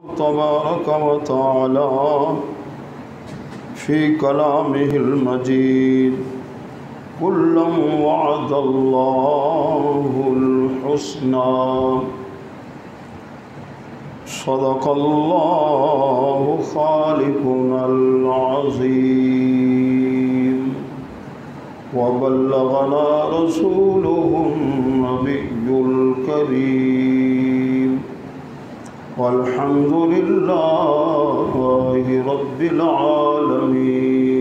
तबारक व तआला फ़ी कलामिहिल मजीद कुल्लम वअदल्लाहुल हुस्ना सदक़ल्लाहु ख़ालिक़ुनल अज़ीम व बल्लगना रसूलुहुन नबियुल करीम वल्हम्दुलिल्लाहि रब्बिल आलमीन।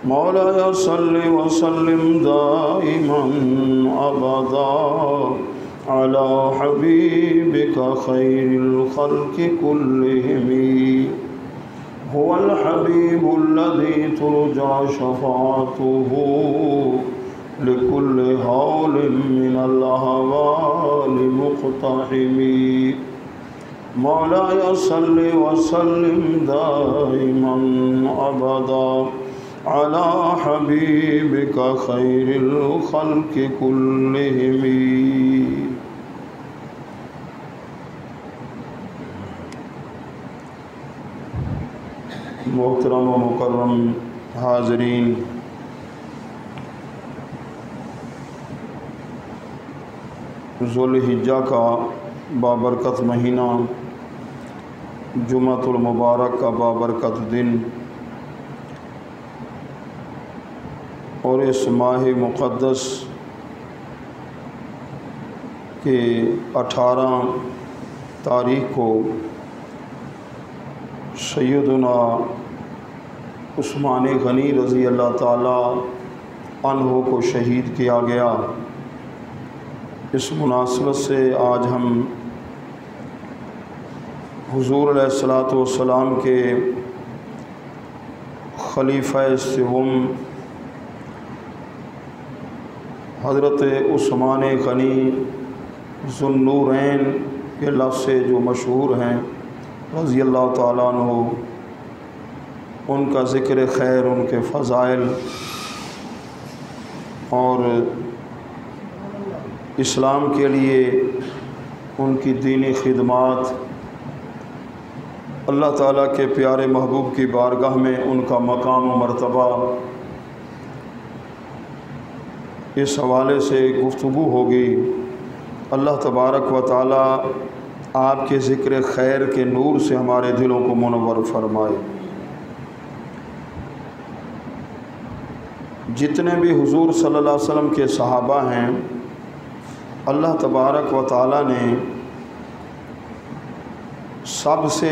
मौलाया सल्लि व सल्लिम दाइमन अबदा अला हबीबिका खैरिल खल्क़ि कुल्लिहिम हुवल हबीबुल्लज़ी तुरजा शफ़ाअतुहु लिकुल्लि हौलिन मिनल अहवालि मुक़्तहिमी। मौलाया सल्लि व सल्लिम दाइमन अबदा अला हबीबिका खैरिल खल्क़ि कुल्लिहिम। मोहतरम व मुकर्रम हाज़रीन, ज़ुल्हिज्जा का बाबरकत महीना, जुमातुल मुबारक का बाबरकत दिन और इस माह मुक़द्दस के 18 तारीख़ को सैयदना उस्मान गनी रज़ी अल्लाह ताला अन्हु को शहीद किया गया। इस मुनासबत से आज हम हुज़ूर अलैहिस्सलातु वस्सलाम के खलीफ़ा सिवम हज़रत उस्मान गनी ज़ुन्नूरैन के लफ्ज़ से जो मशहूर हैं रज़ी अल्लाह ताला अन्हु, उनका ज़िक्र खैर, उनके फ़ज़ाइल और इस्लाम के लिए उनकी दीनी खिदमात, अल्लाह ताला के प्यारे महबूब की बारगाह में उनका मकाम व मर्तबा, इस हवाले से गुफ्तगू होगी। अल्लाह तबारक व ताला आपके ज़िक्र खैर के नूर से हमारे दिलों को मुनव्वर फरमाए। जितने भी हुज़ूर सल्लल्लाहु अलैहि वसल्लम के सहाबा हैं, अल्लाह तबारक व ताला ने सबसे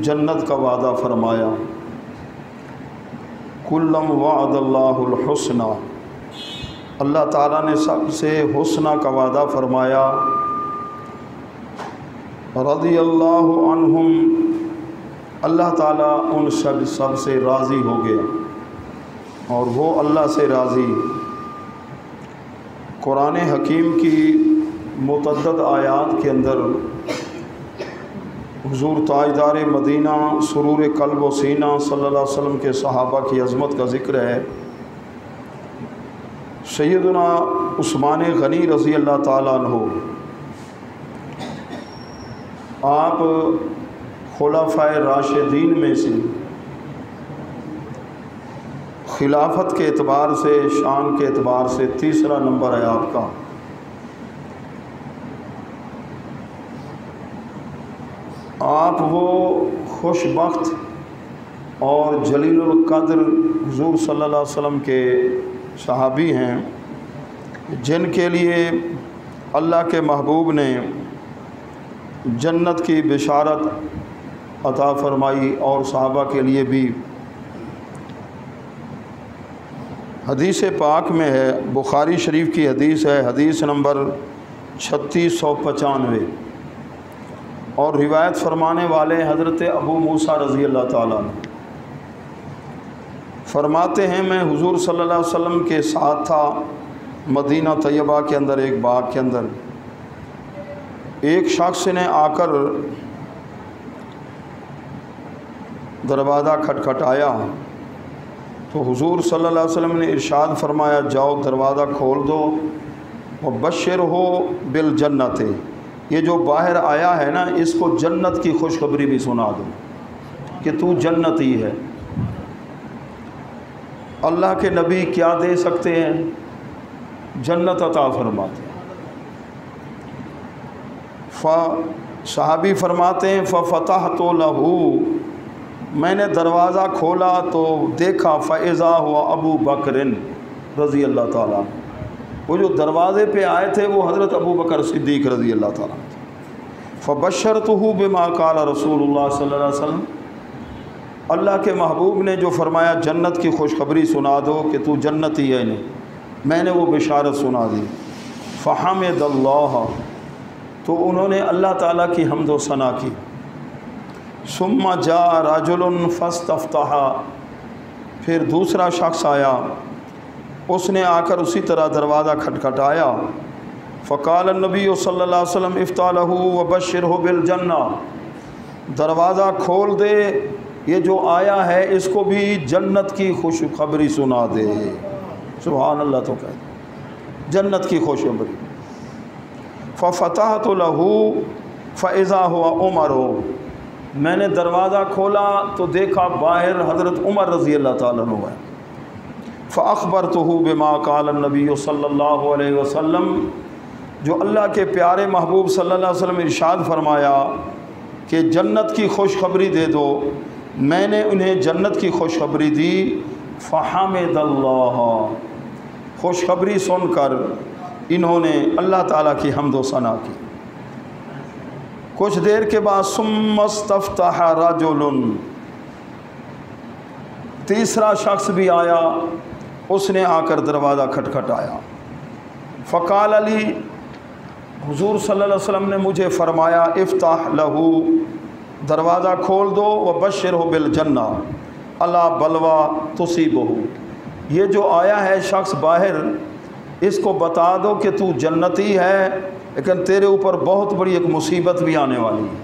जन्नत का वादा फरमाया। कुल्लम वअदल्लाहुल हुस्ना, अल्लाह ताला ने सबसे हुस्ना का वादा फरमाया। रज़ियल्लाहु अन्हुम, अल्लाह ताला उन सब से राज़ी हो गया और वो अल्लाह से राज़ी। कुरान हकीम की मुतअद्दिद आयात के अंदर हुज़ूर ताजदार मदीना सुरूर क़ल्ब व सीना सल्लल्लाहु अलैहि वसल्लम के सहाबा की अज़मत का ज़िक्र है। सैयदना उस्मान गनी रज़ी अल्लाह ताला अन्हु, आप खुलाफ़ाए राशिदीन में से खिलाफत के एतबार से, शान के एतबार से तीसरा नंबर है आपका। आप वो खुशबख्त और जलीलुल क़द्र हुज़ूर सल्लल्लाहु अलैहि वसल्लम के सहाबी हैं जिनके लिए अल्लाह के महबूब ने जन्नत की बिशारत अता फरमाई और सहाबा के लिए भी। हदीस पाक में है, बुखारी शरीफ की हदीस है, हदीस नंबर 3695, और रिवायत फरमाने वाले हज़रत अबू मूसा रज़ी अल्लाह ताला फरमाते हैं, मैं हुज़ूर सल्लल्लाहु अलैहि वसल्लम के साथ था मदीना तैयबा के अंदर। एक बाग के अंदर एक शख्स ने आकर दरवाज़ा खटखटाया तो हुज़ूर सल्लल्लाहु अलैहि वसल्लम ने इरशाद फरमाया, जाओ दरवाज़ा खोल दो, व बशर हो बिल जन्नत, ये जो बाहर आया है ना, इसको जन्नत की खुशखबरी भी सुना दो कि तू जन्नती है। अल्लाह के नबी क्या दे सकते हैं? जन्नत अता फरमाते हैं। सहाबी फरमाते हैं फ़फ़तह तो लहू, मैंने दरवाज़ा खोला तो देखा फ़इज़ा हुआ अबू बकरिन रज़ी अल्लाह ताला। वो जो दरवाज़े पे आए थे वो हज़रत अबू बकर सिद्दीक़ रज़ी अल्लाह ताला। फ़बश्शरतुहु बिमा क़ाल रसूलुल्लाह सल्लल्लाहु अलैहि वसल्लम, अल्लाह के महबूब ने जो फरमाया जन्नत की खुशखबरी सुना दो कि तू जन्नती है, नहीं, मैंने वो बिशारत सुना दी। फ़हमिदल्लाह, तो उन्होंने अल्लाह ताला की हम्द व सना की। सुम्मा जा रजुलन फस्तफ्तहा, फिर दूसरा शख्स आया, उसने आकर उसी तरह दरवाज़ा खटखटाया। फ़क़ाल नबी सल्लल्लाहु अलैहि वसल्लम इफ्ताह लहू व बश्शिरहु बिल जन्ना, दरवाज़ा खोल दे, ये जो आया है इसको भी जन्नत की खुशखबरी सुना दे। सुभान अल्लाह, तो कह जन्नत की खुशखबरी। फ़फ़तहतु लहू फ़इज़ा हुआ उमर, मैंने दरवाज़ा खोला तो देखा बाहर हज़रत उमर रज़ी अल्लाह ताला अन्हु है। फ़अख़बरतुहु बिमा क़ाल नबी सल्लल्लाहु अलैहि वसल्लम, जो अल्लाह के प्यारे महबूब सल्लल्लाहु अलैहि वसल्लम इरशाद फरमाया कि जन्नत की खुशखबरी दे दो, मैंने उन्हें जन्नत की खुशखबरी दी। फ़हमिदल्लाह, खुशखबरी सुनकर इन्होंने अल्लाह ताला की हम्द व सना की। कुछ देर के बाद सुम्मस्तफ्तह रजुलन, तीसरा शख्स भी आया, उसने आकर दरवाज़ा खटखटाया। फ़क़ाल अली, हुज़ूर सल्लल्लाहु अलैहि वसल्लम ने मुझे फ़रमाया इफ्ताह लहू, दरवाज़ा खोल दो, व बश्शिरहु बिल जन्ना अला बलवा तुसीबहु, ये जो आया है शख्स बाहर, इसको बता दो कि तू जन्नती है, लेकिन तेरे ऊपर बहुत बड़ी एक मुसीबत भी आने वाली है।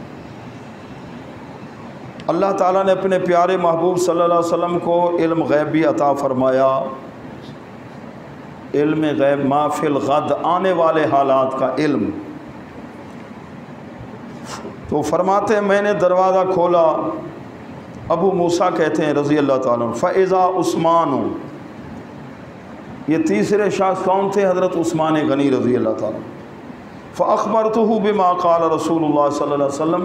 अल्लाह ताला ने अपने प्यारे महबूब सल्लल्लाहु अलैहि वसल्लम को इल्म गैब भी अता फ़रमाया, इल्म गैब माफ़िल गद, आने वाले हालात का इल्म। तो फरमाते हैं मैंने दरवाज़ा खोला, अबू मूसा कहते हैं रज़ी अल्लाह ताला, फ़इज़ा उस्मान, ये तीसरे शख्स कौन थे? हज़रत उस्मान गनी रज़ी अल्लाह ताला। फ़अख़बरतुहु बिमा क़ाल रसूलुल्लाह सल्लल्लाहु अलैहि वसल्लम,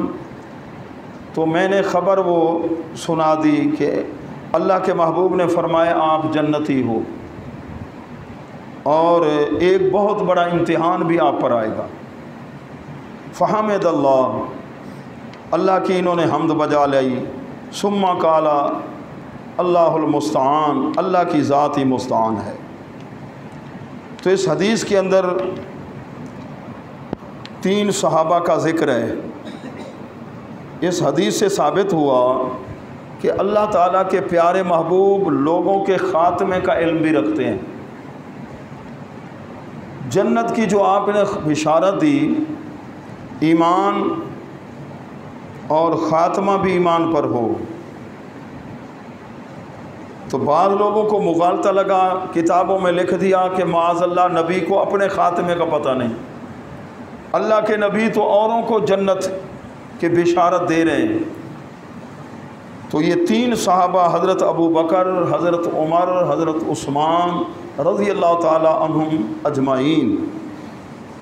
तो मैंने ख़बर वो सुना दी कि अल्लाह के महबूब ने फ़रमाया आप जन्नती हो, और एक बहुत बड़ा इम्तिहान भी आप पर आएगा। फ़हमिदल्लाह, अल्लाह की इन्होंने हम्द बजा लाई। सुम्मा काला अल्लाहुल मुस्तान, अल्लाह की ज़ात ही मुस्तान है। तो इस हदीस के अंदर 3 सहाबा का ज़िक्र है। इस हदीस से साबित हुआ कि अल्लाह ताला के प्यारे महबूब लोगों के ख़ात्मे का इल्म भी रखते हैं। जन्नत की जो आपने बिशारत दी, ईमान और ख़ात्मा भी ईमान पर हो, तो बाद लोगों को मुगालता लगा, किताबों में लिख दिया कि माअज़ल्लाह नबी को अपने ख़ात्मे का पता नहीं। अल्लाह के नबी तो औरों को जन्नत के बिशारत दे रहे हैं। तो ये 3 सहाबा हज़रत अबू बकर, हज़रत उमर, हज़रत उस्मान रज़ी अल्लाह ताला अन्हुम अजमाइन,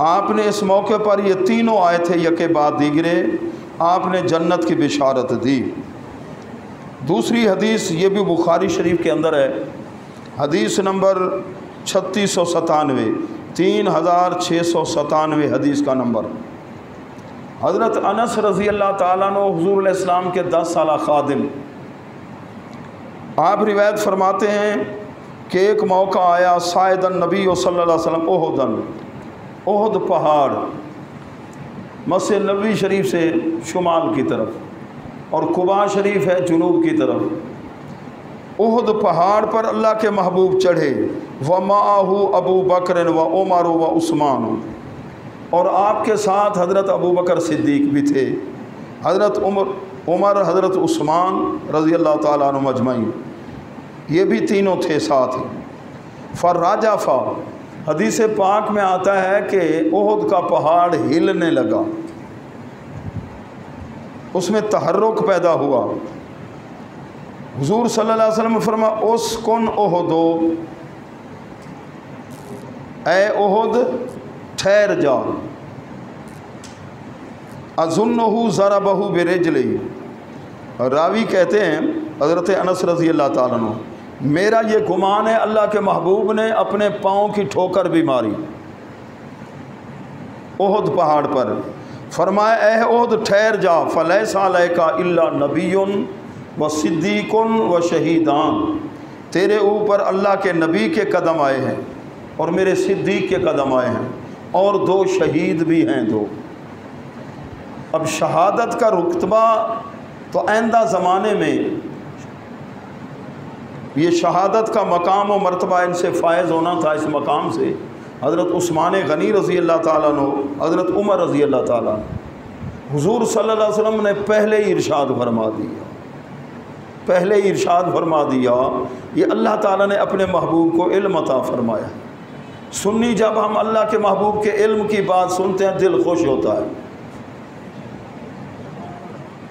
आपने इस मौके पर ये तीनों आए थे यके बाद दीगरे, आपने जन्नत की बिशारत दी। दूसरी हदीस ये भी बुखारी शरीफ के अंदर है, हदीस नंबर 3697, 3697 हदीस का नंबर। हज़रत अनस रज़ी अल्लाह ताला अन्हु हुज़ूर इस्लाम के 10 साला खादिम, आप रिवायत फरमाते हैं कि एक मौका आया, सायदन नबी सल्लल्लाहु अलैहि वसल्लम ओहदन, ओहद पहाड़ मस्जिद नबवी शरीफ से शुमाल की तरफ, और कुबा शरीफ है जुनूब की तरफ। ओहद पहाड़ पर अल्लाह के महबूब चढ़े, व माहू अबू बकर व उमर व उस्मान, और आपके साथ हज़रत अबू बकर सिद्दीक़ भी थे, हज़रत उमर, हज़रत उस्मान रज़ी अल्लाह ताला अन्हुम अजमईन, ये भी तीनों थे साथ। फ़र्राजाफ़ा, हदीस पाक में आता है कि ओहद का पहाड़ हिलने लगा। उसमें तहर्रुक पैदा हुआ। हुजूर सल्लल्लाहु अलैहि वसल्लम फरमा उस्कुन उहुदो, ए उहुद ठहर जा। अज़ुन्नुहु ज़रबहु बिरिजली, रावी कहते हैं हज़रत अनस रज़ी अल्लाह ताला अन्हु, मेरा ये गुमान है अल्लाह के महबूब ने अपने पाँव की ठोकर भी मारी उहुद पहाड़ पर। फरमाया ए उहुद ठहर जा, फलैसा अलैका इल्ला नबियुन व सिद्दीकुन व शहीदान, तेरे ऊपर अल्लाह के नबी के कदम आए हैं और मेरे सिद्दीक के कदम आए हैं और 2 शहीद भी हैं 2। अब शहादत का रुतबा तो आइंदा ज़माने में ये शहादत का मकाम और मर्तबा इनसे फ़ायज़ होना था। इस मकाम से हज़रत उस्मान गनी रज़ी अल्लाह ताला अन्हु, हज़रत उमर रज़ी अल्लाह ताला, हुज़ूर सल्लल्लाहु अलैहि वसल्लम ने पहले ही इरशाद फरमा दिया, ये अल्लाह ताला ने अपने महबूब को इल्म अता फरमाया। सुन्नी जब हम अल्लाह के महबूब के इल्म की बात सुनते हैं दिल खुश होता है।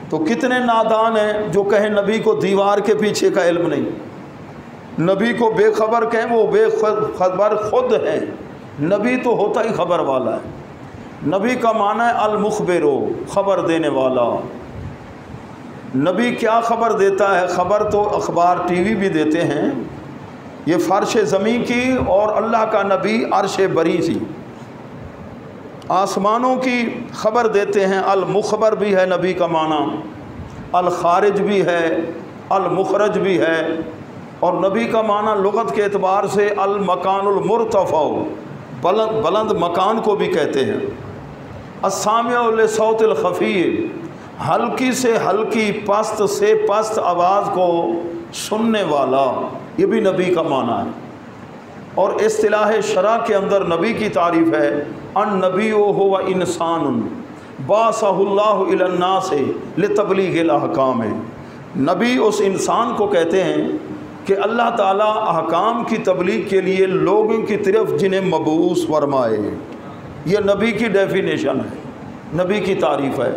तो कितने नादान हैं जो कहें नबी को दीवार के पीछे का इल्म नहीं, नबी को बेखबर कहें, वो बेखबर खुद हैं। नबी तो होता ही खबर वाला है। नबी का माना है अल-मुखबिरो, खबर देने वाला। नबी क्या खबर देता है? खबर तो अखबार टीवी भी देते हैं। ये फ़र्श ज़मीन की और अल्लाह का नबी अर्श बरी सी आसमानों की खबर देते हैं। अल-मुखबर भी है नबी का माना, अल-खारिज भी है, अल-मुखरज भी है। और नबी का माना लुगत के एतबार से अल-मकानुल मुर्तफ़ा, बुलंद मकान को भी कहते हैं। अस्सामिउ लिसौतिल खफ़ी, हल्की से हल्की, पस्त से पस्त आवाज़ को सुनने वाला, ये भी नबी का माना है। और इस्तिलाह शरा के अंदर नबी की तारीफ़ है, अन नबियो हुवा इंसानुन बासहुल्लाहु इलन्नास लितबलीगिल अहकाम। नबी उस इंसान को कहते हैं कि अल्लाह ताला अहकाम की तबलीग के लिए लोगों की तरफ जिन्हें मबूस फरमाए। ये नबी की डेफिनेशन है, नबी की तारीफ़ है।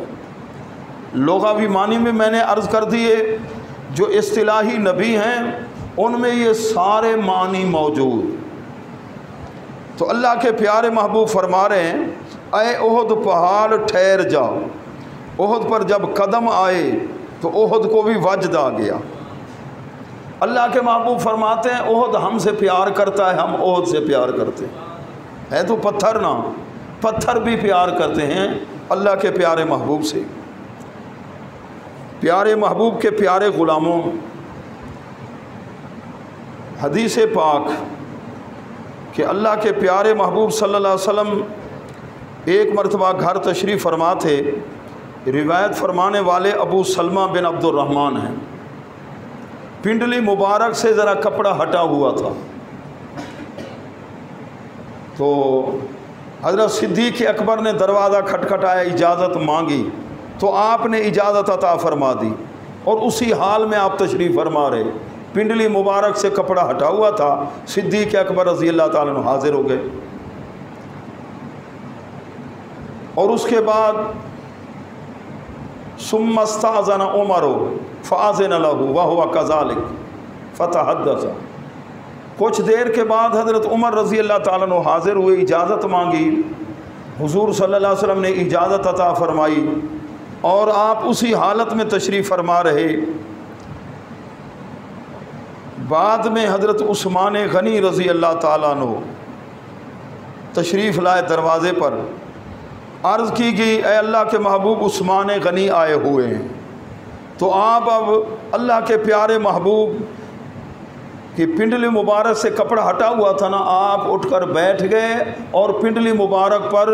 लुग़वी मानी में मैंने अर्ज़ कर दिए, जो इस्तिलाही नबी हैं उनमें ये सारे मानी मौजूद। तो अल्लाह के प्यारे महबूब फरमा रहे हैं, ए उहुद पहाड़ ठहर जाओ। उहुद पर जब कदम आए तो उहुद को भी वजद आ गया। अल्लाह के महबूब फरमाते हैं उहुद हमसे प्यार करता है, हम उहुद से प्यार करते हैं। है तो पत्थर ना, पत्थर भी प्यार करते हैं अल्लाह के प्यारे महबूब से। प्यारे महबूब के प्यारे ग़ुलामों, हदीस पाक कि अल्लाह के प्यारे महबूब सल्लल्लाहु अलैहि वसल्लम एक मरतबा घर तशरीफ़ फरमा थे। रिवायत फरमाने वाले अबू सलमा बिन अब्दुर्रहमान हैं। पिंडली मुबारक से ज़रा कपड़ा हटा हुआ था, तो हज़रत सिद्दीक़ अकबर ने दरवाज़ा खटखटाया, इजाज़त मांगी, तो आपने इजाज़त अता फरमा दी और उसी हाल में आप तशरीफ़ फरमा रहे। पिंडली मुबारक से कपड़ा हटा हुआ था। सिद्दीक़ अकबर रज़ी अल्लाह ताला अन्हु हाज़िर हो गए और उसके बाद सुम्मस्ताज़न उमरो फ़ाज़न लहू व हुवा कज़ालिक फ़तहद्दस। कुछ देर के बाद हज़रत उमर रज़ी अल्लाह ताला अन्हु हाज़िर हुए, इजाज़त मांगी। हुज़ूर सल्लल्लाहु अलैहि वसल्लम ने इजाज़त अता फ़रमाई और आप उसी हालत में तशरीफ़ फरमा रहे। बाद में हज़रत उस्मान गनी रज़ी अल्लाह ताला अन्हु तशरीफ़ लाए दरवाज़े पर। अर्ज़ की गई, ए अल्लाह के महबूब उस्मान गनी आए हुए हैं। तो आप अब अल्लाह के प्यारे महबूब की पिंडली मुबारक से कपड़ा हटा हुआ था ना, आप उठकर बैठ गए और पिंडली मुबारक पर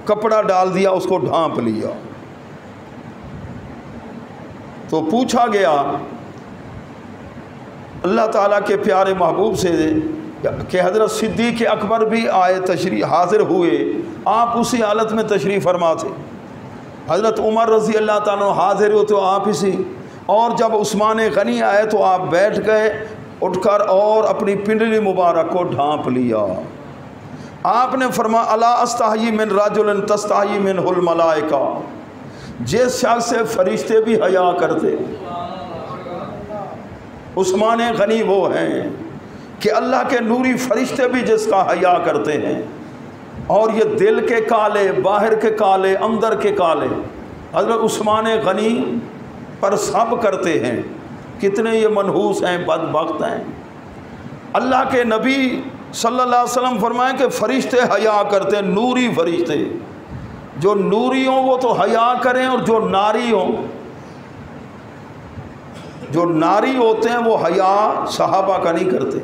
कपड़ा डाल दिया, उसको ढांप लिया। तो पूछा गया अल्लाह ताला के प्यारे महबूब से कि हज़रत सिद्दीक़ अकबर भी आए, तशरीफ़ हाज़िर हुए, आप उसी हालत में तशरीफ़ फरमा थे। हज़रत उमर रज़ी अल्लाह ताला हाज़िर हो तो आप इसी, और जब उस्मान गनी आए तो आप बैठ गए उठकर और अपनी पिंडली मुबारक को ढांप लिया। आपने फरमा अला अस्ताही मिन रजुलिन तस्ताही मिनहुल मलाइका, जिस शख्स से फरिश्ते भी हया करते, उस्मान गनी वो हैं कि अल्लाह के नूरी फरिश्ते भी जिसका हया करते हैं। और ये दिल के काले, बाहर के काले, अंदर के काले हज़रत उस्मान गनी पर सब करते हैं। कितने ये मनहूस हैं, बदबख्त हैं। अल्लाह के नबी सल्लल्लाहु अलैहि वसल्लम फरमाएं कि फ़रिश्ते हया करते हैं, नूरी फ़रिश्ते। जो नूरी हों वो तो हया करें, और जो नारी हों, जो नारी होते हैं वो हया सहाबा का नहीं करते।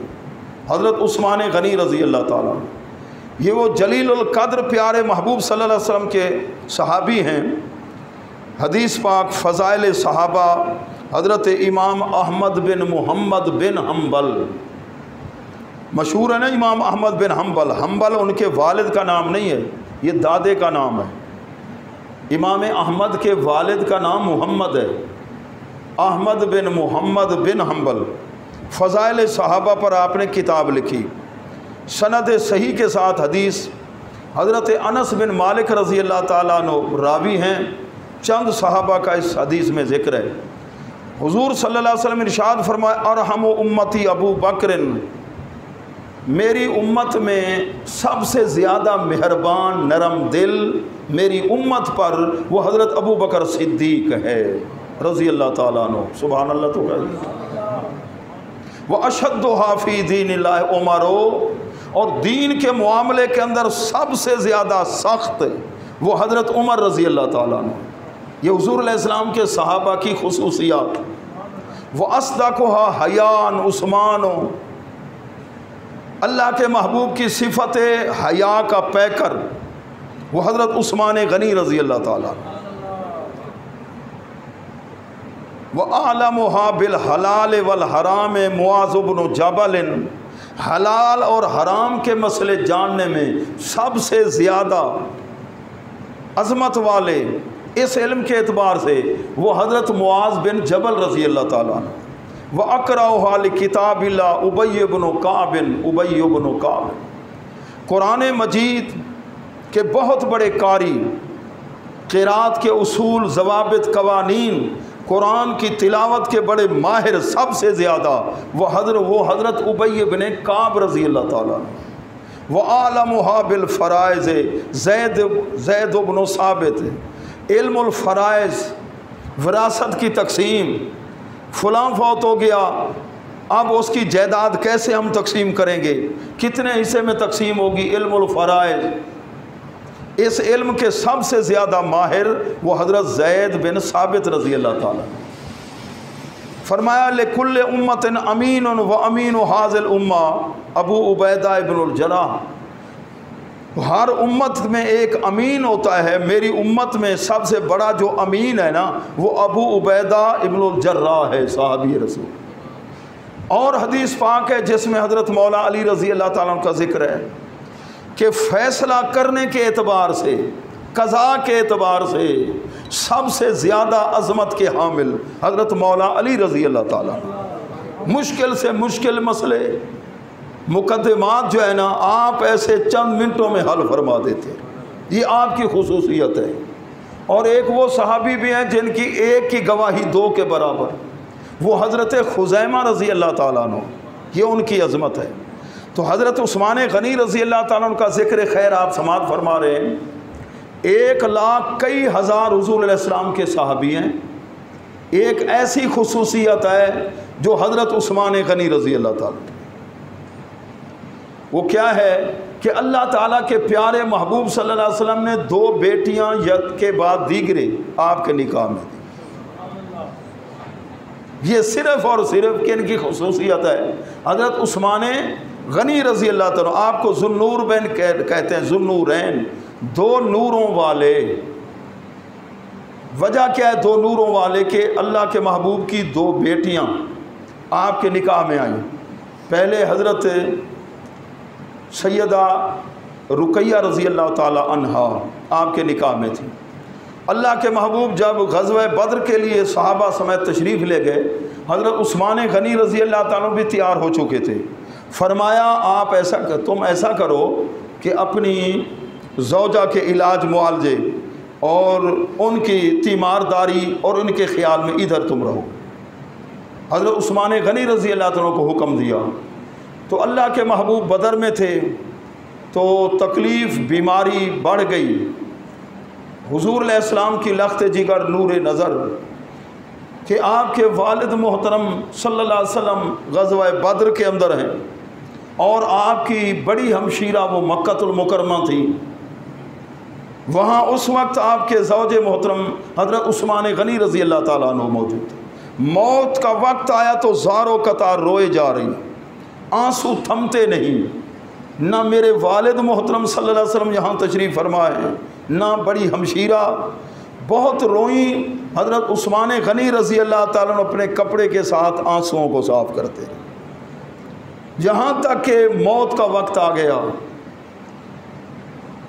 हज़रत उस्मान गनी रज़ी अल्लाह ताला, ये वो जलीलुल क़द्र प्यारे महबूब सल्लल्लाहु अलैहि वसल्लम के सहाबी हैं। हदीस पाक फ़ज़ाइल सहाबा हज़रत इमाम अहमद बिन मोहम्मद बिन हम्बल, मशहूर है ना इमाम अहमद बिन हम्बल। हम्बल उनके वालिद का नाम नहीं है, ये दादे का नाम है। इमाम अहमद के वालिद का नाम मोहम्मद है, अहमद बिन मोहम्मद बिन हम्बल। फ़ज़ाइल सहाबा पर आपने किताब लिखी, सनद सही के साथ हदीस। हज़रत अनस बिन मालिक रज़ी अल्लाह ताला अन्हु रावी हैं। चंद सहाबा का इस हदीस में ज़िक्र है। हुज़ूर सल्लल्लाहु अलैहि वसल्लम इरशाद फरमाए, अरहमु उम्मती अबू बकरिन, मेरी उम्मत में सबसे ज़्यादा मेहरबान नरम दिल मेरी उम्मत पर वो हज़रत अबू बकर सिद्दीक़ है रज़ी अल्लाह ताला अन्हु। सुभान अल्लाह। तो वह अशद्दु हाफ़ी दीनिल्लाह उमरो, और दीन के मामले के अंदर सबसे ज़्यादा सख्त वो हज़रत उमर रज़ी अल्लाह ताला अन्हु। ये हुज़ूर अलैहिस्सलाम के सहाबा की खुसूसियात। वह अस्दक़ुहा हयान उस्मानो, अल्लाह के महबूब की सिफ़त हया का पैकर वो हज़रत उस्मान गनी रज़ी अल्लाह ताला। वह आलमुहा बिल हलाल वल हराम मुआज़ इब्न जबल, हलाल और हराम के मसले जानने में सबसे ज़्यादा अज़मत वाले इस इल्म के एतबार से वो हज़रत मुआज़ बिन जबल रज़ी अल्लाह ताला। व अक़रअहा लिकिताबिल्लाह उबय इब्न काब, कुरान मजीद के बहुत बड़े कारी, क़िरात के उसूल, ज़वाबित, कवानीन, कुरान की तिलावत के बड़े माहिर सबसे ज़्यादा वो हज़रत उबय इब्न काब रज़ी अल्लाह ताला। व आलमुहा बिल फ़राइज़ ज़ैद इब्न साबित, इल्मुल फ़राइज़, विरासत की तकसीम, फ़लाँ फौत हो गया, अब उसकी जायदाद कैसे हम तकसीम करेंगे, कितने हिस्से में तकसीम होगी, इल्मुल फ़राइज़। इस इल्म के सबसे ज़्यादा माहिर वो हज़रत ज़ैद बिन साबित रज़ी अल्लाह ताला। फरमाया लिकुल्ल उम्मतिन अमीन व अमीन हाज़िल उम्मा अबू उबैदा इब्नुल जर्राह, हर उम्मत में एक अमीन होता है, मेरी उम्मत में सबसे बड़ा जो अमीन है ना वो अबू उबैदा इब्नुल जर्राह है, सहाबी रसूल। और हदीस पाक है जिसमें हज़रत मौला अली रज़ी अल्लाह ताला का ज़िक्र है कि फ़ैसला करने के एतबार से, कज़ा के एतबार से सबसे ज़्यादा अज़मत के हामिल हज़रत मौला अली रज़ी अल्लाह ताला। मुश्किल से मुश्किल मसले, मुकद्दमात जो है ना, आप ऐसे चंद मिनटों में हल फरमा देते, ये आपकी खुसूसियत है। और एक वो सहाबी भी हैं जिनकी एक की गवाही दो के बराबर, वो हज़रत खुज़ैमा रज़ी अल्लाह ताला अन्हु, ये उनकी अज़मत है। तो हज़रत उस्मान गनी रज़ी अल्लाह ताला अन्हु का ज़िक्र खैर आप समात फरमा रहे हैं। 1 लाख कई हज़ार हुज़ूर अलैहिस्सलाम के सहाबी हैं। एक ऐसी खुसूसियत है जो हज़रत उस्मान गनी रज़ी अल्लाह ताला, वो क्या है कि अल्लाह ताला के प्यारे महबूब सल्लल्लाहु अलैहि वसल्लम ने 2 बेटियां यद के बाद दीगरे आपके निकाह में दी। ये सिर्फ़ और सिर्फ किन की खुसूसियत है? हज़रत उस्मान गनी रज़ी अल्लाह ताला। आपको ज़ुन्नूर बैन कहते हैं, ज़ुन्नूरैन, 2 नूरों वाले। वजह क्या है 2 नूरों वाले के? अल्लाह के महबूब की 2 बेटियां आपके निकाह में आई। पहले हज़रत सैयदा रुकैया रज़ी अल्लाह ताला अन्हा आपके निकाह में थी। अल्लाह के महबूब जब ग़ज़वा बद्र के लिए सहाबा समेत तशरीफ़ ले गए, हज़रत उस्मान गनी रज़ी अल्लाह ताला भी तैयार हो चुके थे। फरमाया आप तुम ऐसा करो कि अपनी ज़ौजा के इलाज मुआलजे और उनकी तीमारदारी और उनके ख़्याल में इधर तुम रहो। हज़रत उस्मान गनी रज़ी अल्लाह तआला को हुक्म दिया। तो अल्लाह के महबूब बदर में थे तो तकलीफ़ बीमारी बढ़ गई। हुज़ूर अलैहिस्सलाम की लख्त जिगर नूर नज़र कि आपके वालिद मोहतरम सल्लल्लाहु अलैहि वसल्लम ग़ज़वा बद्र के अंदर हैं और आपकी बड़ी हमशीरा वो मक्कतुल मुकरमा थी। वहाँ उस वक्त आपके ज़ौजे मोहतरम हज़रत उस्मान गनी रज़ी अल्लाह ताला अन्हु मौजूद थे। मौत का वक्त आया तो ज़ारो कतार रोए जा रही, आंसू थमते नहीं। ना मेरे वालिद मोहतरम सल्लल्लाहु अलैहि वसल्लम यहाँ तशरीफ़ फरमाए हैं, ना बड़ी हमशीरा बहुत रोई। हज़रत उस्मान गनी रज़ी अल्लाह ताला अन्हु अपने कपड़े के साथ आंसुओं को साफ़ करते हैं, यहाँ तक कि मौत का वक्त आ गया,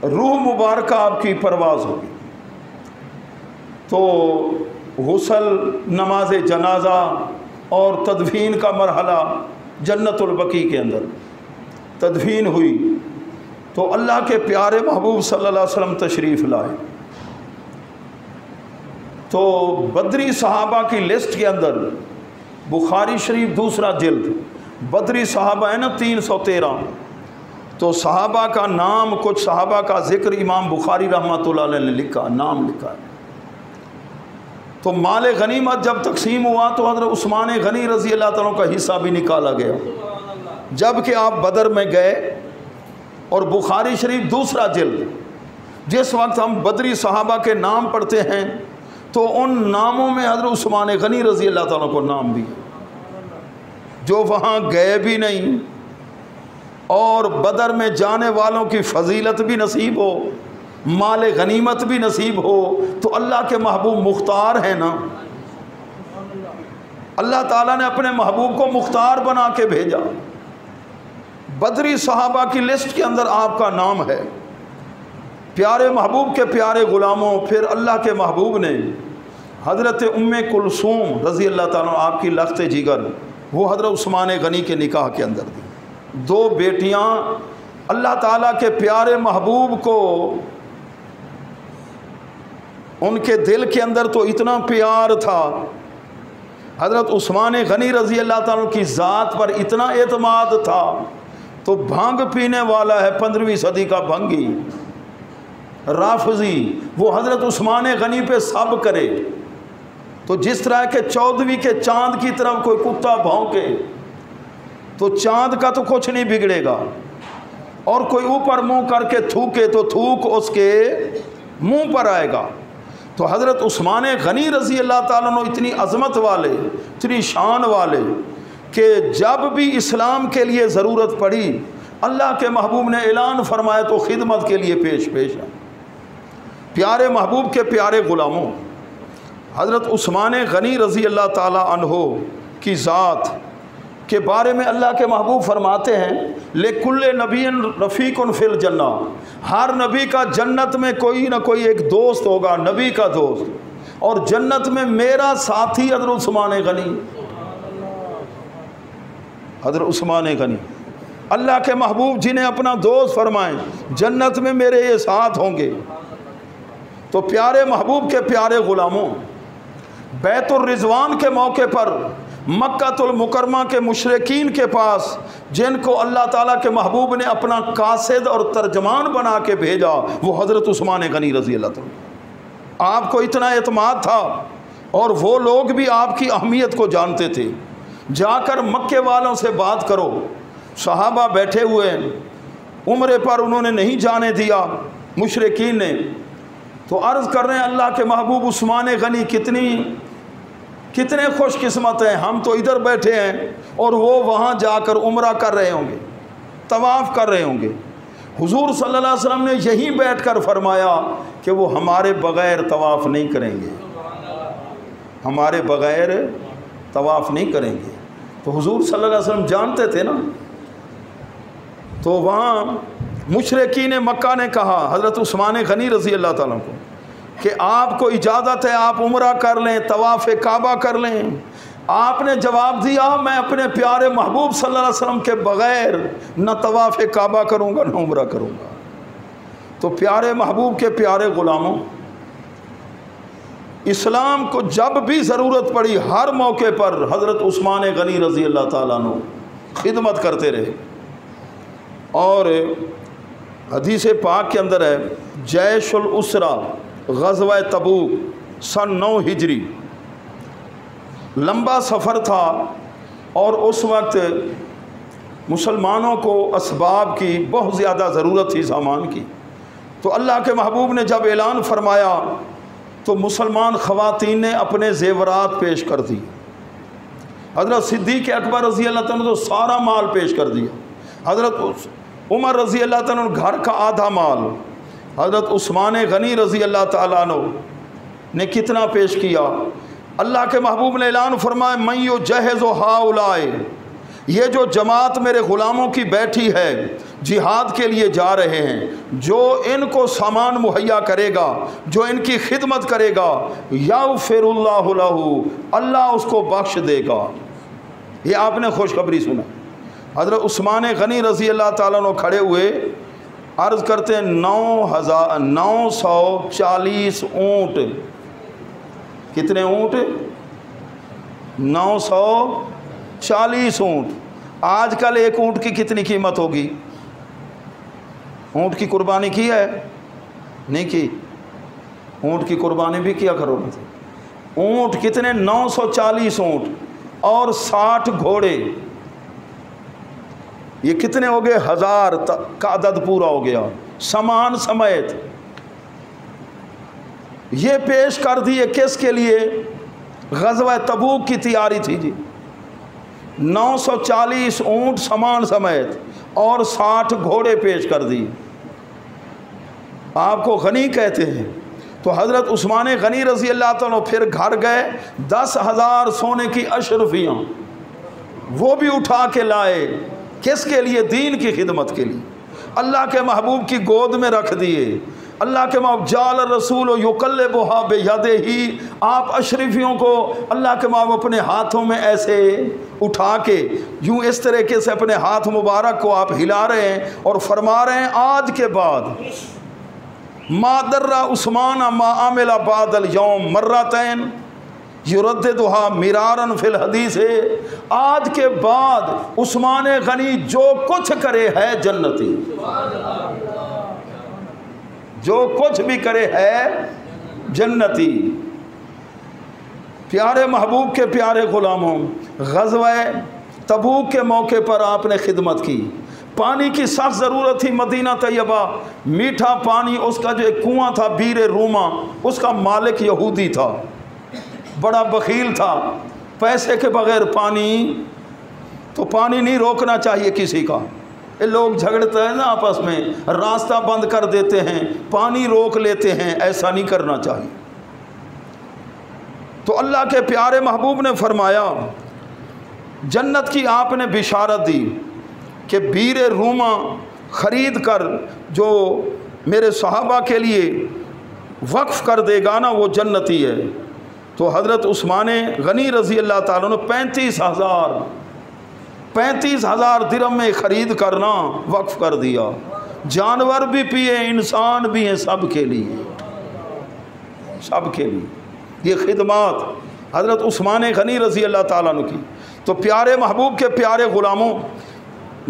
रूह मुबारक आपकी परवाज़ होगी। तो गुस्ल, नमाज जनाजा और तदफीन का मरहला जन्नतुल बकी के अंदर तदफीन हुई। तो अल्लाह के प्यारे महबूब सल्लल्लाहु अलैहि वसल्लम तशरीफ़ लाए। तो बदरी सहाबा की लिस्ट के अंदर बुखारी शरीफ दूसरा जिल्द, बदरी सहाबा है ना 313, तो सहाबा का नाम, कुछ सहाबा का ज़िक्र इमाम बुखारी रहमतुल्लाह अलैह ने लिखा, नाम लिखा है। तो माल गनीमत जब तकसीम हुआ तो हज़रत उस्मान गनी रज़ी अल्लाह तआला का हिस्सा भी निकाला गया। जब कि आप बदर में गए और बुखारी शरीफ दूसरा जिल्द, जिस वक्त हम बदरी सहाबा के नाम पढ़ते हैं तो उन नामों में हज़रत उस्मान गनी रज़ी अल्लाह तआला को नाम भी, जो वहाँ गए भी नहीं और बदर में जाने वालों की फजीलत भी नसीब हो, माल गनीमत भी नसीब हो, तो अल्लाह के महबूब मुख्तार हैं ना। अल्लाह ताला ने अपने महबूब को मुख्तार बना के भेजा। बदरी सहाबा की लिस्ट के अंदर आपका नाम है। प्यारे महबूब के प्यारे ग़ुलामों, फिर अल्लाह के महबूब ने हज़रत उम्मे कुलसूम रज़ी अल्लाह ताला आपकी लख्त जिगर, वो हज़रत उस्मान गनी के निकाह के अंदर दी। 2 बेटियां अल्लाह ताला के प्यारे महबूब को, उनके दिल के अंदर तो इतना प्यार था, हज़रत उस्मान गनी रज़ी अल्लाह ताला की ज़ात पर इतना एतमाद था। तो भांग पीने वाला है 15वीं सदी का भंगी राफजी, वो हज़रत उस्मान गनी पे सब करे। तो जिस तरह के 14वीं के चांद की तरफ कोई कुत्ता भौंके तो चांद का तो कुछ नहीं बिगड़ेगा, और कोई ऊपर मुंह करके थूके तो थूक उसके मुंह पर आएगा। तो हज़रत उस्मान गनी रज़ी अल्लाह ताला अन्हु इतनी अज़मत वाले, इतनी शान वाले कि जब भी इस्लाम के लिए ज़रूरत पड़ी अल्लाह के महबूब ने ऐलान फरमाया तो खिदमत के लिए पेश है। प्यारे महबूब के प्यारे ग़ुलामों, हज़रत उस्मान गनी रज़ी अल्लाह ताला अन्हु की ज़ात के बारे में अल्लाह के महबूब फरमाते हैं, लेकुल्ले नबीन रफ़ीकुन फ़िल जन्ना, हर नबी का जन्नत में कोई ना कोई एक दोस्त होगा, नबी का दोस्त, और जन्नत में मेरा साथी हज़रत उस्मान गनी। हज़रत उस्मान गनी अल्लाह के महबूब जिन्हें अपना दोस्त फरमाएं, जन्नत में मेरे ये साथ होंगे। तो प्यारे महबूब के प्यारे ग़ुलामों, बैतुर रिज़वान के मौके पर मक्कातुल मुकरमा के मुशरिकीन के पास, जिनको अल्लाह ताला के महबूब ने अपना कासिद और तर्जमान बना के भेजा, वो हज़रत उस्मान गनी रज़ी अल्लाह ताला। आपको इतना एतमाद था और वो लोग भी आपकी अहमियत को जानते थे। जाकर मक्के वालों से बात करो, सहाबा बैठे हुए हैं, उम्रे पर उन्होंने नहीं जाने दिया मुशरिकीन ने। तो अर्ज़ कर रहे हैं अल्लाह के महबूब उस्मान गनी कितने खुशकिस्मत हैं, हम तो इधर बैठे हैं और वो वहाँ जाकर उम्रा कर रहे होंगे, तवाफ़ कर रहे होंगे। हुजूर सल्लल्लाहु अलैहि वसल्लम ने यहीं बैठकर फरमाया कि वो हमारे बग़ैर तवाफ़ नहीं करेंगे, हमारे बग़ैर तवाफ़ नहीं करेंगे। तो हुजूर सल्लल्लाहु अलैहि वसल्लम जानते थे ना। तो वहाँ मुशरिकीन मक्का ने कहा हज़रत उस्मान गनी रज़ी अल्लाह ताला को कि आपको इजाज़त है, आप उम्रा कर लें, तवाफ़ काबा कर लें। आपने जवाब दिया, मैं अपने प्यारे महबूब सल्लल्लाहु अलैहि वसल्लम के बग़ैर न तवाफ़ काबा करूँगा न उम्रा करूँगा। तो प्यारे महबूब के प्यारे ग़ुलामों, इस्लाम को जब भी ज़रूरत पड़ी हर मौके पर हज़रत उस्मान गनी रज़ी अल्लाह ताला अन्हु खिदमत करते रहे। और हदीस पाक के अंदर है जैशुल उसरा ग़ज़वा तबूक सन 9 हिजरी, लंबा सफ़र था और उस वक्त मुसलमानों को असबाब की बहुत ज़्यादा ज़रूरत थी, सामान की। तो अल्लाह के महबूब ने जब ऐलान फरमाया तो मुसलमान ख़वातीन ने अपने ज़ेवरात पेश कर दिए। हज़रत सिद्दीक़ अकबर रज़ी अल्लाह तआला तो सारा माल पेश कर दिया, हज़रत उमर रज़ी अल्लाह तआला घर का आधा माल, हज़रत उस्मान गनी रज़ी अल्लाह तआला अन्हु ने कितना पेश किया। अल्लाह के महबूब ने ऐलान फरमाया मैं यो जहेज़ हाउलाए, ये जो जमात मेरे ग़ुलामों की बैठी है जिहाद के लिए जा रहे हैं, जो इनको सामान मुहैया करेगा, जो इनकी खिदमत करेगा, यग़फ़िरुल्लाहु लहू, अल्लाह उसको बख्श देगा। ये आपने खुशखबरी सुना। हज़रत उस्मान गनी रज़ी अल्लाह ताला अन्हु खड़े हुए अर्ज़ करते हैं 940 ऊँट। कितने ऊँट? 940 ऊँट। आजकल एक ऊँट की कितनी कीमत होगी? ऊँट की कुर्बानी की है? नहीं की। ऊँट की कुर्बानी भी किया करो। ऊँट कितने? 940 ऊँट और 60 घोड़े। ये कितने हो गए? 1000 का अदद पूरा हो गया सामान समेत। ये पेश कर दिए किसके लिए? ग़ज़वा तबूक की तैयारी थी जी। 940 ऊँट सामान समेत और 60 घोड़े पेश कर दिए। आपको गनी कहते हैं। तो हज़रत उस्मान गनी रज़ी अल्लाह तआला फिर घर गए, 10,000 सोने की अशरफियाँ वो भी उठा के लाए। किसके लिए? दीन की खिदमत के लिए। अल्लाह के महबूब की गोद में रख दिए। अल्लाह के महबूब जाल रसूल युक़ल्लिबुहा बियदिही, आप अशरफियों को अल्लाह के महबूब अपने हाथों में ऐसे उठा के यूँ इस तरीके से अपने हाथ मुबारक को आप हिला रहे हैं और फरमा रहे हैं आज के बाद मादर्रा उस्मान मा आमिला बादल यौम मर्रतैन युरद्दिदुहा मिरारन फिल हदीस है। आज के बाद उस्मान गनी जो कुछ करे है जन्नती, जो कुछ भी करे है जन्नती। प्यारे महबूब के प्यारे ग़ुलामों, ग़ज़वा तबूक के मौके पर आपने खिदमत की। पानी की सख्त ज़रूरत थी मदीना तैयबा। मीठा पानी, उसका जो एक कुआं था बीर रूमा, उसका मालिक यहूदी था, बड़ा बखील था। पैसे के बग़ैर पानी, तो पानी नहीं रोकना चाहिए किसी का। ये लोग झगड़ते हैं ना आपस में, रास्ता बंद कर देते हैं, पानी रोक लेते हैं, ऐसा नहीं करना चाहिए। तो अल्लाह के प्यारे महबूब ने फरमाया, जन्नत की आपने बिशारत दी कि बीर रूमा ख़रीद कर जो मेरे सहाबा के लिए वक्फ़ कर देगा ना, वो जन्नती है। तो हज़रत उस्मान गनी रज़ी अल्लाह ताला ने 35,000 दिरहम में ख़रीद करना वक्फ़ कर दिया। जानवर भी पिए, इंसान भी हैं, सब के लिए, सब के लिए ये खिदमत हज़रत उस्मान गनी रज़ी अल्लाह ताला ने की। तो प्यारे महबूब के प्यारे ग़ुलामों,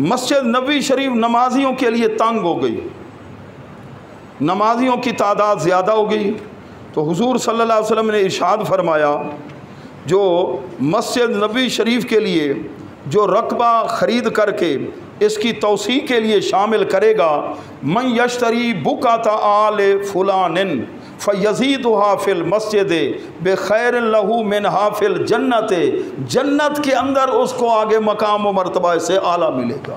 मस्जिद नबी शरीफ नमाजियों के लिए तंग हो गई, नमाजियों की तादाद ज़्यादा हो गई। तो हुज़ूर सल्लल्लाहु अलैहि वसल्लम ने इरशाद फरमाया, जो मस्जिद नबी शरीफ के लिए जो रकबा ख़रीद करके इसकी तौसी के लिए शामिल करेगा, मन यश्तरी बुकाता आले फुलानिन फ़यज़ीदुहा फ़िल मस्जिद बेखैर लहू मिनहा फ़िल जन्नत, जन्नत के अंदर उसको आगे मकाम व मर्तबा से आला मिलेगा।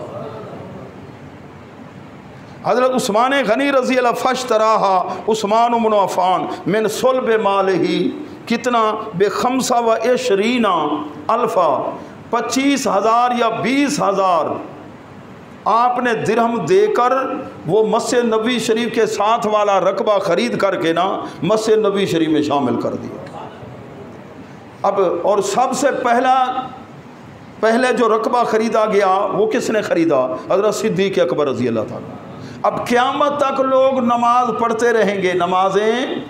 हज़रत उस्मान गनी रज़ी अल्लाह फ़श्तराहा उस्मान इब्न अफ़्फ़ान मिन सुल्ब मालिही, कितना? बे-ख़म्सा व इश्रीना अल्फ़ा, 25,000 या 20,000 आपने दिरहम देकर वो मस्जिद नबी शरीफ के साथ वाला रकबा ख़रीद करके ना मस्जिद नबी शरीफ में शामिल कर दिया। अब और सबसे पहले जो रकबा ख़रीदा गया वो किसने ख़रीदा? हज़रत सिद्दीक़ अकबर रज़ी अल्लाह ताला। अब क़यामत तक लोग नमाज पढ़ते रहेंगे, नमाजें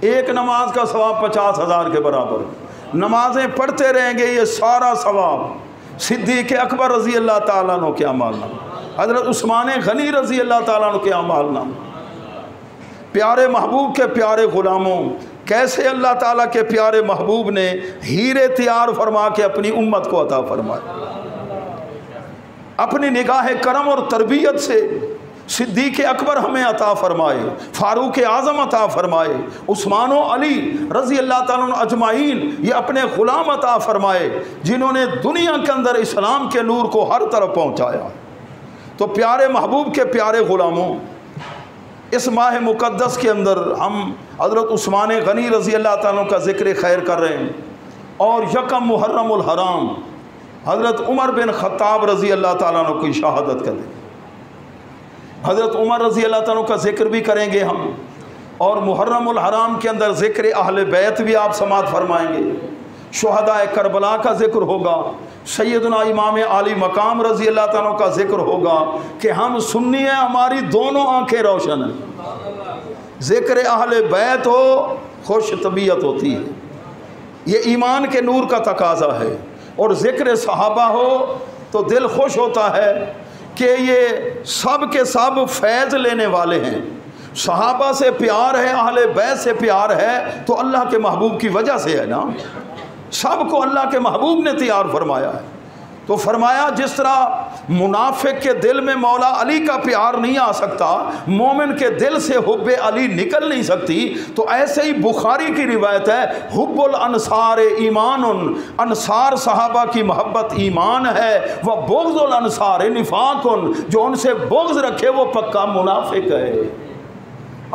एक नमाज का सवाब 50,000 के बराबर। नमाजें पढ़ते रहेंगे, ये सारा सवाब सिद्दीक़ अकबर रज़ी अल्लाह ताला अन्हु के अमाल नामा, हज़रत उस्मान गनी रज़ी अल्लाह ताला अन्हु के अमाल नामा। प्यारे महबूब के प्यारे ग़ुलामों, कैसे अल्लाह ताला के प्यारे महबूब ने हीरे तैयार फरमा के अपनी उम्मत को अता फरमाया। अपनी निगाह करम और तरबियत से सिद्दीक़ अकबर हमें अता फरमाए, फ़ारूक़ आज़म अता फरमाए, उस्मान अली रज़ी अल्लाह ताला अन्हु अजमाइन ये अपने ग़ुलाम अता फरमाए, जिन्होंने दुनिया के अंदर इस्लाम के नूर को हर तरफ पहुँचाया। तो प्यारे महबूब के प्यारे ग़ुलामों, इस माह मुक़द्दस के अंदर हम हज़रत उस्मान गनी रज़ी अल्लाह ताला अन्हु का ज़िक्र खैर कर रहे हैं, और यकम मुहर्रमुल हराम हज़रत उमर बिन ख़त्ताब रज़ी अल्लाह ताला अन्हु की शहादत करें। हज़रत उमर रज़ी अल्लाह ताला अन्हु का ज़िक्र भी करेंगे हम, और मुहर्रमुल हराम के अंदर ज़िक्र अहले बैत भी आप समात फरमाएंगे। शुहदाए करबला का ज़िक्र होगा, सैयदना इमाम आली मकाम रज़ी अल्लाह ताला का ज़िक्र होगा कि हम सुन्नी हैं, हमारी दोनों आँखें रोशन हैं। ज़िक्र अहले बैत हो खुश तबीयत होती है, ये ईमान के नूर का तकाज़ा है। और ज़िक्र सहाबा हो तो दिल खुश होता है कि ये सब के सब फैज़ लेने वाले हैं। सहाबा से प्यार है, अहले बैत से प्यार है, तो अल्लाह के महबूब की वजह से है ना। सब को अल्लाह के महबूब ने तैयार फरमाया है। तो फरमाया जिस तरह मुनाफिक के दिल में मौला अली का प्यार नहीं आ सकता, मोमिन के दिल से हुब्बे अली निकल नहीं सकती, तो ऐसे ही बुखारी की रिवायत है हुब्बुल अंसार ईमानुन, अंसार सहाबा की मोहब्बत ईमान है, वह बुग़्ज़ुल अंसार निफाकुन, जो उनसे बुग़्ज़ रखे वो पक्का मुनाफिक है।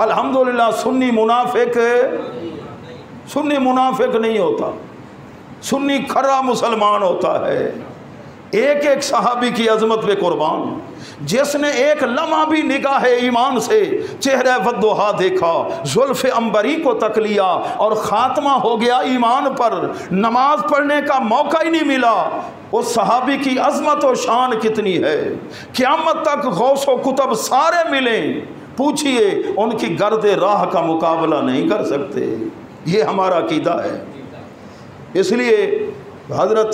अल्हम्दुलिल्लाह सुन्नी मुनाफिक नहीं होता, सुन्नी खरा मुसलमान होता है। एक एक सहाबी की अजमत पे कुर्बान, जिसने एक लम्हा भी निगाह ईमान से चेहरे वद्दुहा देखा, जुल्फ़ अंबरी को तक लिया और ख़ात्मा हो गया ईमान पर, नमाज पढ़ने का मौका ही नहीं मिला, उस सहाबी की अजमत और शान कितनी है। क़यामत तक गौस व कुतब सारे मिलें, पूछिए उनकी गर्दे राह का मुकाबला नहीं कर सकते। ये हमारा अकीदा है। इसलिए हज़रत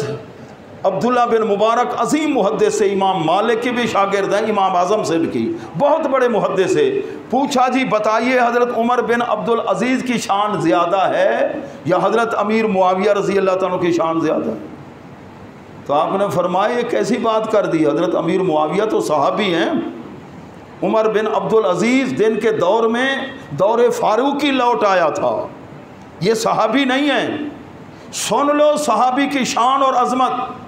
अब्दुल्ला बिन मुबारक अजीम मुहद्दिस से इमाम मालिक के भी शागिर्द हैं, इमाम आज़म से भी की, बहुत बड़े मुहद्दिस से। पूछा जी बताइए हज़रत उमर बिन अब्दुल अज़ीज़ की शान ज़्यादा है या हज़रत अमीर मुआविया रज़ी अल्लाह ताला की शान ज़्यादा है? तो आपने फरमाया ये कैसी बात कर दी, हज़रत अमीर मुआविया तो सहाबी हैं, उमर बिन अब्दुल अज़ीज़ दिन के दौर में दौरे फ़ारूक़ी लौट आया था, ये सहाबी नहीं है। सुन लो सहाबी की शान और अज़मत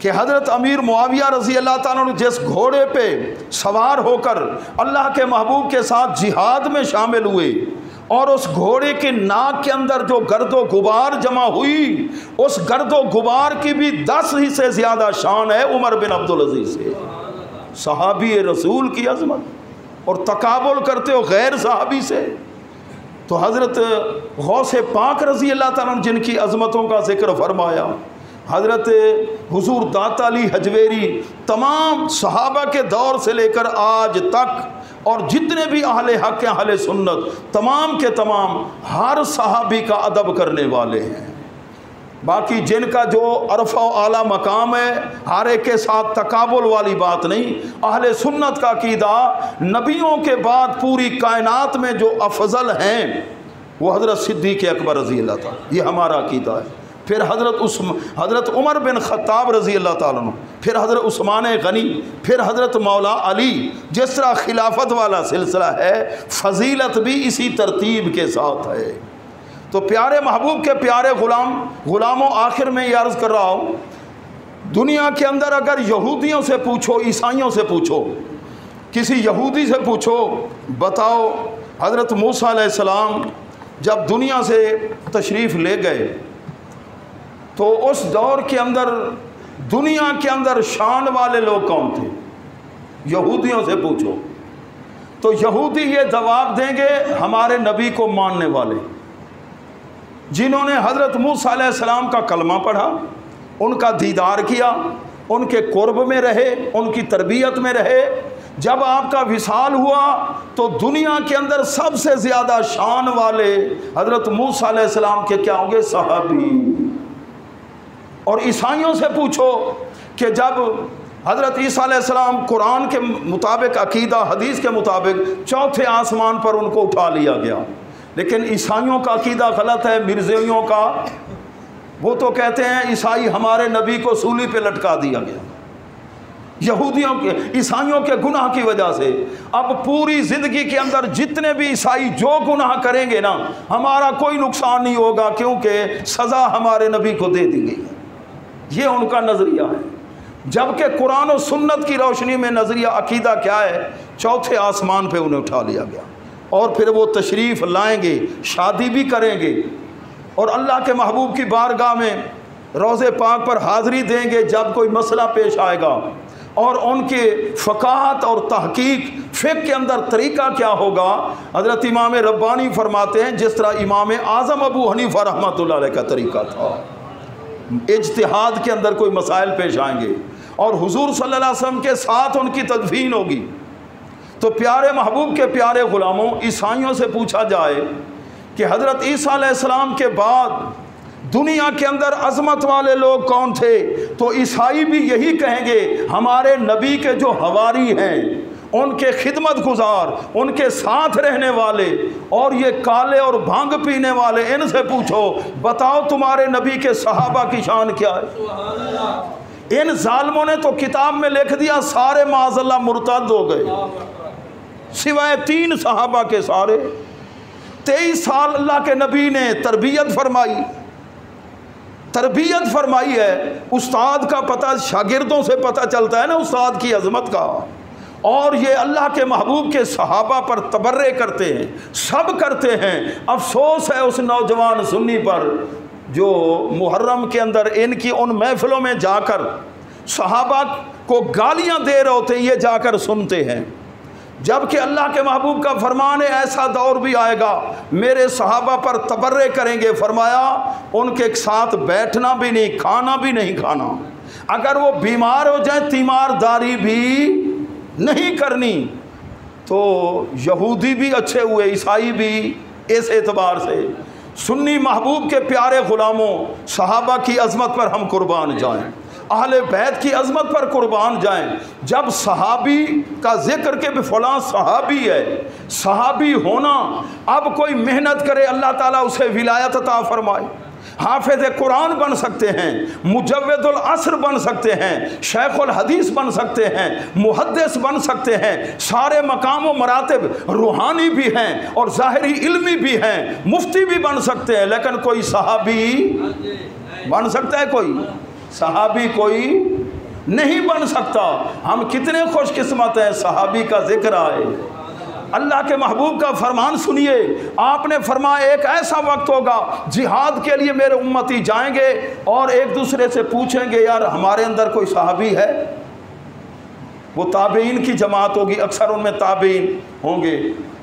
कि हज़रत अमीर मुआविया रज़ी अल्लाह ताला अन्हु जिस घोड़े पे सवार होकर अल्लाह के महबूब के साथ जिहाद में शामिल हुए, और उस घोड़े के नाक के अंदर जो गर्दो गुबार जमा हुई, उस गर्दो गुबार की भी 10 ही से ज़्यादा शान है उमर बिन अब्दुल अज़ीज़ से। सहाबी रसूल की अज़मत, और तकाबुल करते हो गैर सहाबी से। तो हज़रत गौसे पाक रज़ी अल्लाह ताला अन्हु जिनकी अज़मतों का ज़िक्र फरमाया, हज़रत हुज़ूर दाता अली हजवेरी, तमाम सहाबा के दौर से लेकर आज तक, और जितने भी अहले हक़ अहले सुन्नत, तमाम के तमाम हर सहाबी का अदब करने वाले हैं। बाकी जिनका जो अरफ़ा आला मकाम है, हर एक के साथ तकाबुल वाली बात नहीं। अहले सुन्नत का अक़ीदा, नबियों के बाद पूरी कायनात में जो अफजल हैं वो हज़रत सिद्दीक़ अकबर रज़ी अल्लाह ताला, ये हमारा अक़ीदा है। फिर हज़रत उमर बिन ख़त्ताब रज़ी अल्लाह ताला अन्हु, फिर हज़रत उस्मान गनी, फिर हज़रत मौला अली। जिस तरह खिलाफत वाला सिलसिला है, फ़जीलत भी इसी तरतीब के साथ है। तो प्यारे महबूब के प्यारे ग़ुलामों, आखिर में ये अर्ज़ कर रहा हूँ, दुनिया के अंदर अगर यहूदियों से पूछो, ईसाइयों से पूछो, किसी यहूदी से पूछो, बताओ हज़रत मूसा अलैहिस्सलाम जब दुनिया से तशरीफ़ ले गए तो उस दौर के अंदर दुनिया के अंदर शान वाले लोग कौन थे? यहूदियों से पूछो तो यहूदी ये जवाब देंगे, हमारे नबी को मानने वाले, जिन्होंने हज़रत मूसा अलैहिस्सलाम का कलमा पढ़ा, उनका दीदार किया, उनके कुर्ब में रहे, उनकी तरबियत में रहे, जब आपका विसाल हुआ तो दुनिया के अंदर सबसे ज़्यादा शान वाले हज़रत मूसा अलैहिस्सलाम के क्या होंगे? सहाबी। और ईसाइयों से पूछो कि जब हज़रत ईसा अलैहिस्सलाम कुरान के मुताबिक, अकीदा हदीस के मुताबिक चौथे आसमान पर उनको उठा लिया गया, लेकिन ईसाइयों का अकीदा गलत है, मिर्ज़ियों का। वो तो कहते हैं ईसाई हमारे नबी को सूली पे लटका दिया गया, यहूदियों के, ईसाइयों के गुनाह की वजह से। अब पूरी ज़िंदगी के अंदर जितने भी ईसाई जो गुनाह करेंगे ना, हमारा कोई नुकसान नहीं होगा, क्योंकि सज़ा हमारे नबी को दे दी गई है। ये उनका नज़रिया है। जबकि कुरान और सुन्नत की रोशनी में नज़रिया अकीदा क्या है? चौथे आसमान पे उन्हें उठा लिया गया और फिर वो तशरीफ़ लाएंगे, शादी भी करेंगे और अल्लाह के महबूब की बारगाह में रोज़े पाक पर हाज़री देंगे जब कोई मसला पेश आएगा। और उनके फ़क़ाहत और तहक़ीक़ फ़िक़्ह के अंदर तरीक़ा क्या होगा? हज़रत इमाम रब्बानी फरमाते हैं जिस तरह इमाम आज़म अबू हनीफ़ा रहमतुल्लाह अलैह का तरीक़ा था, इज्तिहाद के अंदर कोई मसाइल पेश आएंगे और हुज़ूर सल्लल्लाहु अलैहि वसल्लम के साथ उनकी तदफीन होगी। तो प्यारे महबूब के प्यारे ग़ुलामों, ईसाइयों से पूछा जाए कि हज़रत ईसा अलैहिस्सलाम के बाद दुनिया के अंदर अज़मत वाले लोग कौन थे, तो ईसाई भी यही कहेंगे हमारे नबी के जो हवारी हैं, उनके खिदमत गुजार, उनके साथ रहने वाले। और ये काले और भांग पीने वाले, इनसे पूछो बताओ तुम्हारे नबी के सहाबा की शान क्या है? इन जालिमों ने तो किताब में लिख दिया सारे माज़अल्लाह मुर्तद हो गए, सिवाय 3 सहाबा के। सारे 23 साल अल्लाह के नबी ने तरबियत फरमाई है। उस्ताद का पता शागिर्दों से पता चलता है ना, उस्ताद की अज़मत का। और ये अल्लाह के महबूब के सहाबा पर तबर्रे करते हैं, सब करते हैं। अफसोस है उस नौजवान सुन्नी पर जो मुहर्रम के अंदर इनकी उन महफिलों में जाकर सहाबा को गालियां दे रहे होते हैं, ये जाकर सुनते हैं। जबकि अल्लाह के महबूब का फरमान है ऐसा दौर भी आएगा मेरे सहाबा पर तबर्रे करेंगे। फरमाया उनके साथ बैठना भी नहीं, खाना भी नहीं खाना, अगर वो बीमार हो जाए तीमारदारी भी नहीं करनी। तो यहूदी भी अच्छे हुए, ईसाई भी। इस एतबार से सुन्नी महबूब के प्यारे ग़ुलामों, सहाबा की अज़मत पर हम कुर्बान जाएं, अहले बैत की अज़मत पर कुर्बान जाएं। जब सहाबी का जिक्र के भी फ़लाँ सहाबी है, सहाबी होना, अब कोई मेहनत करे अल्लाह ताला उसे विलायत अता फरमाए। हाफिज़ कुरान बन सकते हैं, मुजव्विदुल असर बन सकते हैं, शेखुल हदीस बन सकते हैं, मुहद्दिस बन सकते हैं। सारे मकाम व मरातिब रूहानी भी हैं और ज़ाहिरी इल्मी भी हैं, मुफ्ती भी बन सकते हैं। लेकिन कोई सहाबी बन सकता है? कोई सहाबी कोई नहीं बन सकता। हम कितने खुशकिस्मत हैं, सहाबी का जिक्र आए। अल्लाह के महबूब का फरमान सुनिए, आपने फरमाया एक ऐसा वक्त होगा जिहाद के लिए मेरे उम्मती जाएंगे और एक दूसरे से पूछेंगे यार हमारे अंदर कोई सहाबी है? वो ताबीन की जमात होगी, अक्सर उनमें ताबीन होंगे।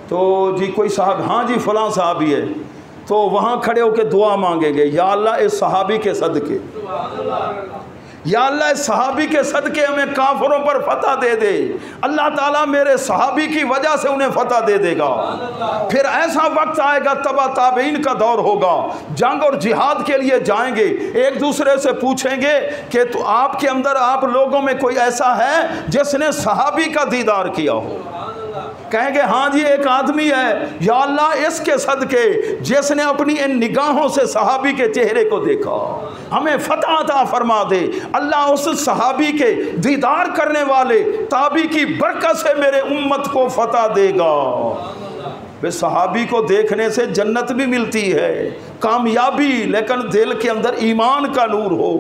तो जी कोई साहब, हाँ जी फ़लाँ सहाबी है, तो वहाँ खड़े होकर दुआ मांगेंगे, या अल्लाह इस सहाबी के सदके, या अल्लाह इस सहाबी के सदके हमें काफिरों पर फतह दे दे। अल्लाह ताला मेरे सहाबी की वजह से उन्हें फतह दे देगा। फिर ऐसा वक्त आएगा तबा ताबीन का दौर होगा, जंग और जिहाद के लिए जाएंगे, एक दूसरे से पूछेंगे कि तो आपके अंदर, आप लोगों में कोई ऐसा है जिसने सहाबी का दीदार किया हो? कहेंगे हाँ जी एक आदमी है, या अल्लाह इसके सदके जिसने अपनी इन निगाहों से सहाबी के चेहरे को देखा हमें फतह अता फरमा दे। अल्लाह उस सहाबी के दीदार करने वाले ताबी की बरकत से मेरे उम्मत को फतह देगा। वे सहाबी को देखने से जन्नत भी मिलती है, कामयाबी, लेकिन दिल के अंदर ईमान का नूर हो।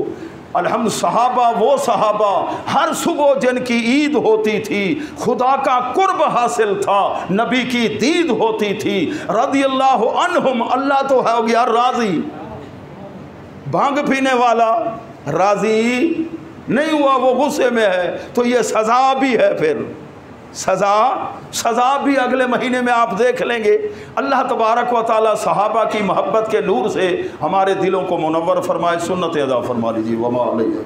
अलहम्द सहाबा वो सहाबा हर सुबह जिनकी ईद होती थी, खुदा का कुर्ब हासिल था, नबी की दीद होती थी। रदियल्लाहु अन्हुम, अल्लाह तो है हो गया राज़ी। भांग पीने वाला राज़ी नहीं हुआ, वो गुस्से में है, तो ये सज़ा भी है। फिर सज़ा भी अगले महीने में आप देख लेंगे। अल्लाह तबारक व तआला सहाबा की मोहब्बत के नूर से हमारे दिलों को मुनव्वर फरमाए, सुन्नत अदा फरमा लीजिए। वमा अलैहि।